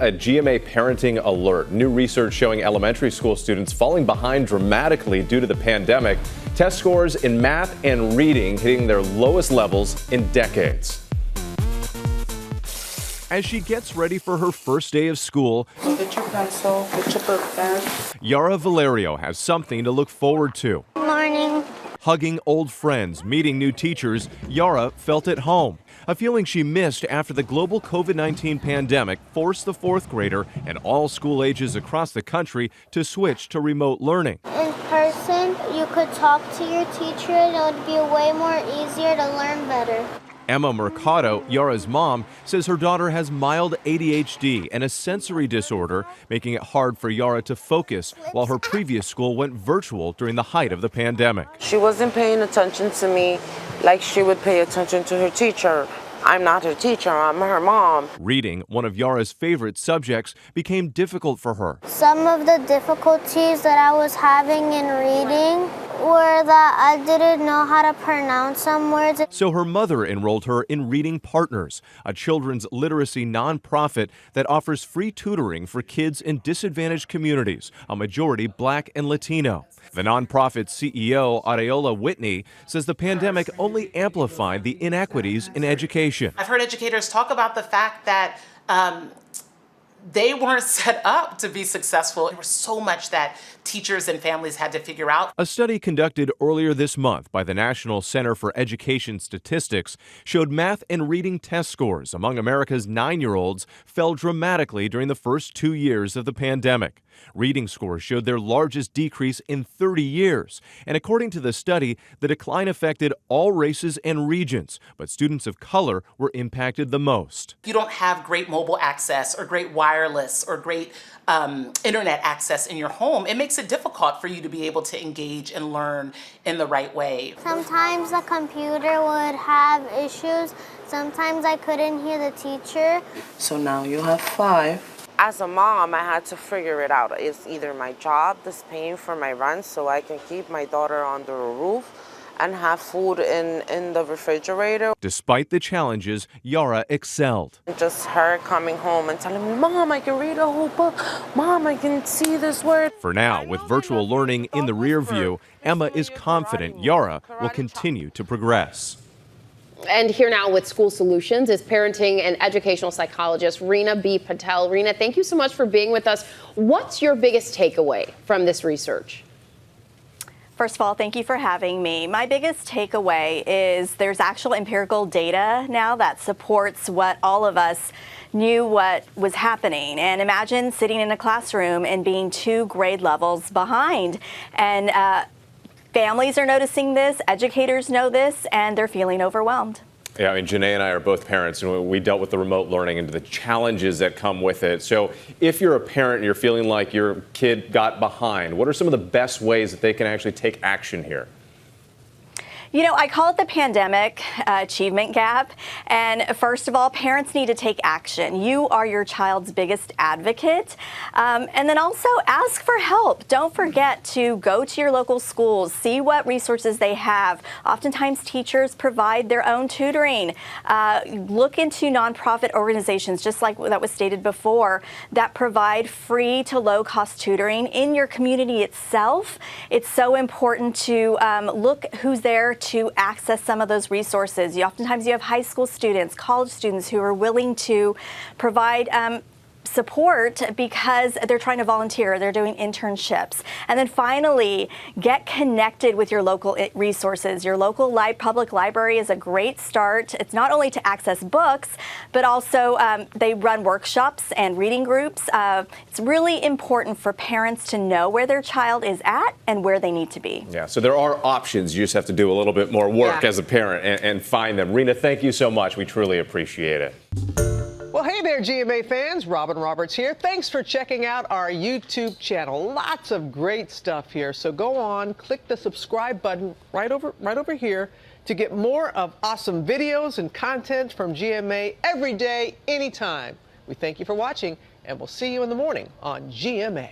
A GMA parenting alert. New research showing elementary school students falling behind dramatically due to the pandemic. Test scores in math and reading hitting their lowest levels in decades. As she gets ready for her first day of school, Get your pencil, get your book bag. Yara Valerio has something to look forward to. Morning. Hugging old friends, meeting new teachers, Yara felt at home. A feeling she missed after the global COVID-19 pandemic forced the fourth grader and all school ages across the country to switch to remote learning. In person, you could talk to your teacher and it would be way more easier to learn better. Emma Mercado, Yara's mom, says her daughter has mild ADHD and a sensory disorder, making it hard for Yara to focus while her previous school went virtual during the height of the pandemic. She wasn't paying attention to me like she would pay attention to her teacher. I'm not her teacher, I'm her mom. Reading, one of Yara's favorite subjects, became difficult for her. Some of the difficulties that I was having in reading were that I didn't know how to pronounce some words. So her mother enrolled her in Reading Partners, a children's literacy nonprofit that offers free tutoring for kids in disadvantaged communities, a majority Black and Latino. The nonprofit's CEO, Areola Whitney, says the pandemic only amplified the inequities in education. I've heard educators talk about the fact that they weren't set up to be successful. There was so much that teachers and families had to figure out. A study conducted earlier this month by the National Center for Education Statistics showed math and reading test scores among America's 9-year-olds fell dramatically during the first 2 years of the pandemic. Reading scores showed their largest decrease in 30 years. And according to the study, the decline affected all races and regions, but students of color were impacted the most. You don't have great mobile access or great wireless or great internet access in your home. It makes it difficult for you to be able to engage and learn in the right way. Sometimes the computer would have issues. Sometimes I couldn't hear the teacher. So now you have 5. As a mom, I had to figure it out. It's either my job that's paying for my rent so I can keep my daughter under a roof and have food in the refrigerator. Despite the challenges, Yara excelled. Just her coming home and telling me, Mom, I can read a whole book. Mom, I can see this word. For now, with virtual learning in the rear view, Emma is confident Yara will continue to progress. And here now with School Solutions is parenting and educational psychologist Rena B. Patel. Rena, thank you so much for being with us. What's your biggest takeaway from this research? First of all, thank you for having me. My biggest takeaway is there's actual empirical data now that supports what all of us knew what was happening. And imagine sitting in a classroom and being 2 grade levels behind. And families are noticing this, educators know this, and they're feeling overwhelmed. Yeah, I mean, Janae and I are both parents, and we dealt with the remote learning and the challenges that come with it. So if you're a parent and you're feeling like your kid got behind, what are some of the best ways that they can actually take action here? You know, I call it the pandemic achievement gap. And first of all, parents need to take action. You are your child's biggest advocate. And then also ask for help. Don't forget to go to your local schools, see what resources they have. Oftentimes teachers provide their own tutoring. Look into nonprofit organizations, just like that was stated before, that provide free to low cost tutoring in your community itself. It's so important to look who's there to access some of those resources. Oftentimes you have high school students, college students who are willing to provide support because they're trying to volunteer, they're doing internships. And then finally, get connected with your local resources. Your local public library is a great start. It's not only to access books, but also they run workshops and reading groups. It's really important for parents to know where their child is at and where they need to be. Yeah, so there are options. You just have to do a little bit more work as a parent and find them. Rena, thank you so much. We truly appreciate it. Well, hey there, GMA fans. Robin Roberts here. Thanks for checking out our YouTube channel. Lots of great stuff here. So go on, click the subscribe button right over here to get more of awesome videos and content from GMA every day, anytime. We thank you for watching, and we'll see you in the morning on GMA.